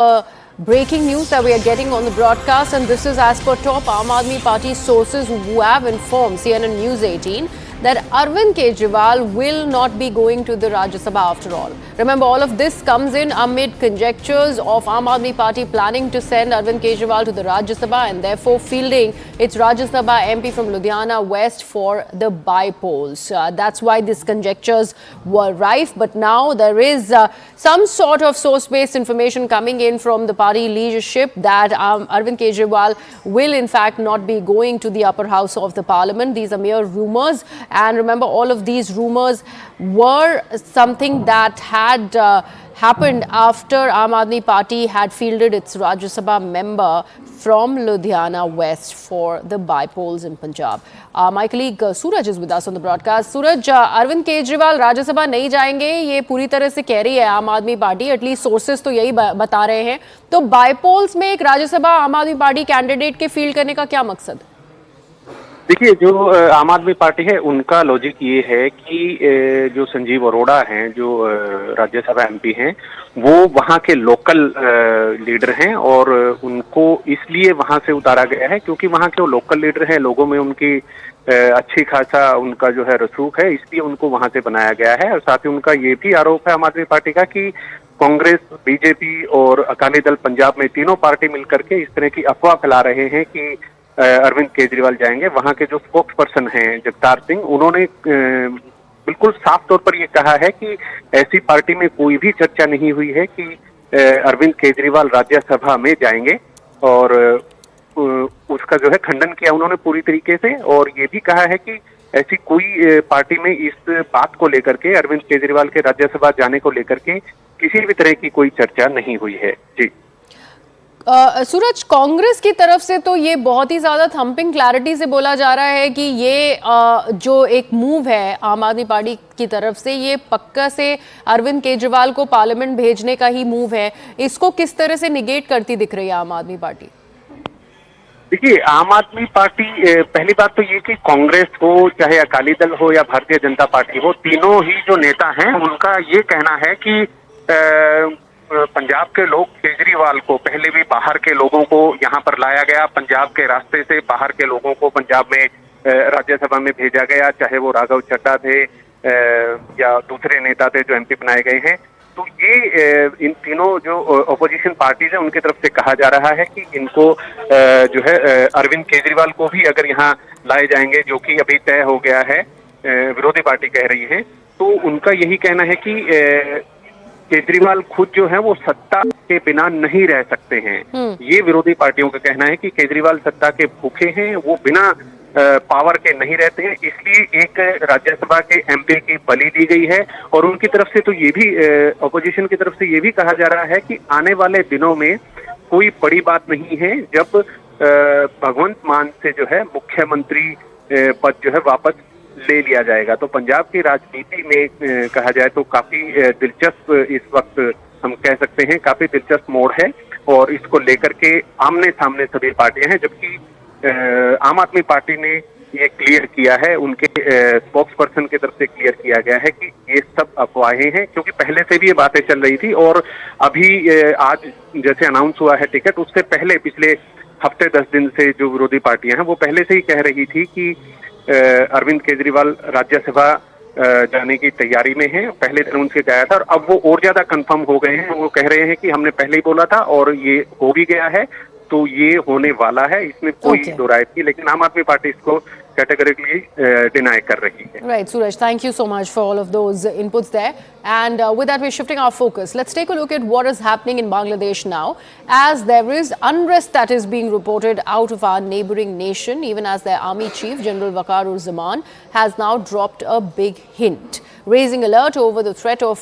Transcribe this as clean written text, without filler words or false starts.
Breaking news that we are getting on the broadcast, and this is as per top Aam Aadmi Party sources who have informed CNN News 18 that Arvind Kejriwal will not be going to the Rajya Sabha after all. Remember, all of this comes in amid conjectures of Aam Aadmi Party planning to send Arvind Kejriwal to the Rajya Sabha and therefore fielding its Rajya Sabha MP from Ludhiana West for the by-polls. That's why these conjectures were rife, but now there is some sort of source-based information coming in from the party leadership that Arvind Kejriwal will in fact not be going to the upper house of the parliament. These are mere rumors. And remember, all of these rumors were something that had happened after Aam Aadmi Party had fielded its Rajya Sabha member from Ludhiana West for the by-polls in Punjab. My colleague Suraj is with us on the broadcast. Suraj, Arvind Kejriwal Rajya Sabha नहीं जाएंगे, ये पूरी तरह से कह रही है आम आदमी पार्टी, एटलीस्ट सोर्सेज तो यही बता रहे हैं. तो बाय-पोल्स में एक राज्य सभा आम आदमी पार्टी कैंडिडेट के फील्ड करने का क्या मकसद? देखिए, जो आम आदमी पार्टी है उनका लॉजिक ये है कि जो संजीव अरोड़ा हैं, जो राज्यसभा एमपी हैं, वो वहाँ के लोकल लीडर हैं और उनको इसलिए वहाँ से उतारा गया है क्योंकि वहाँ के वो लोकल लीडर हैं, लोगों में उनकी अच्छी खासा उनका जो है रसूख है, इसलिए उनको वहाँ से बनाया गया है. और साथ ही उनका ये भी आरोप है आम आदमी पार्टी का कि कांग्रेस, बीजेपी और अकाली दल पंजाब में तीनों पार्टी मिलकर के इस तरह की अफवाह फैला रहे हैं कि अरविंद केजरीवाल जाएंगे. वहां के जो स्पोक्स पर्सन हैं जगतार सिंह, उन्होंने बिल्कुल साफ तौर पर ये कहा है कि ऐसी पार्टी में कोई भी चर्चा नहीं हुई है कि अरविंद केजरीवाल राज्यसभा में जाएंगे और उसका जो है खंडन किया उन्होंने पूरी तरीके से. और ये भी कहा है कि ऐसी कोई पार्टी में इस बात को लेकर के, अरविंद केजरीवाल के राज्यसभा जाने को लेकर के किसी भी तरह की कोई चर्चा नहीं हुई है. जी सूरज, कांग्रेस की तरफ से तो ये बहुत ही ज्यादा थंपिंग क्लैरिटी से बोला जा रहा है कि ये जो एक मूव है आम आदमी पार्टी की तरफ से, ये पक्का से अरविंद केजरीवाल को पार्लियामेंट भेजने का ही मूव है. इसको किस तरह से निगेट करती दिख रही है आम आदमी पार्टी? देखिए, आम आदमी पार्टी, पहली बात तो ये कि कांग्रेस हो, चाहे अकाली दल हो या भारतीय जनता पार्टी हो, तीनों ही जो नेता हैं उनका ये कहना है कि पंजाब के लोग केजरीवाल को, पहले भी बाहर के लोगों को यहाँ पर लाया गया, पंजाब के रास्ते से बाहर के लोगों को पंजाब में राज्यसभा में भेजा गया, चाहे वो राघव चड्ढा थे या दूसरे नेता थे जो एमपी बनाए गए हैं. तो ये इन तीनों जो ऑपोजिशन पार्टीज हैं उनकी तरफ से कहा जा रहा है कि इनको जो है अरविंद केजरीवाल को भी अगर यहाँ लाए जाएंगे, जो कि अभी तय हो गया है, विरोधी पार्टी कह रही है, तो उनका यही कहना है कि केजरीवाल खुद जो है वो सत्ता के बिना नहीं रह सकते हैं. ये विरोधी पार्टियों का कहना है कि केजरीवाल सत्ता के भूखे हैं, वो बिना पावर के नहीं रहते हैं, इसलिए एक राज्यसभा के एमपी की बलि दी गई है. और उनकी तरफ से तो ये भी, ऑपोजिशन की तरफ से ये भी कहा जा रहा है कि आने वाले दिनों में कोई बड़ी बात नहीं है जब भगवंत मान से जो है मुख्यमंत्री पद जो है वापस ले लिया जाएगा. तो पंजाब की राजनीति में कहा जाए तो काफी दिलचस्प इस वक्त हम कह सकते हैं, काफी दिलचस्प मोड़ है और इसको लेकर के आमने सामने सभी पार्टियां हैं. जबकि आम आदमी पार्टी ने ये क्लियर किया है, उनके स्पोक्स पर्सन की तरफ से क्लियर किया गया है कि ये सब अफवाहें हैं, क्योंकि पहले से भी ये बातें चल रही थी. और अभी आज जैसे अनाउंस हुआ है टिकट, उससे पहले पिछले हफ्ते 10 दिन से जो विरोधी पार्टियां हैं वो पहले से ही कह रही थी कि अरविंद केजरीवाल राज्यसभा जाने की तैयारी में है. पहले दिन उनसे गया था और अब वो और ज्यादा कंफर्म हो गए हैं. वो कह रहे हैं कि हमने पहले ही बोला था और ये हो भी गया है, तो ये होने वाला है, इसमें कोई दो राय थी. लेकिन आम आदमी पार्टी इसको categorically deny कर रही है. Right, Suraj, thank you so much for all of those inputs there. And with that, we're shifting our focus. Let's take a look at what is happening in Bangladesh now, as there is unrest that is being reported out of our neighboring nation, even as their army chief, General Waqar Zaman, has now dropped a big hint, raising alert over the threat of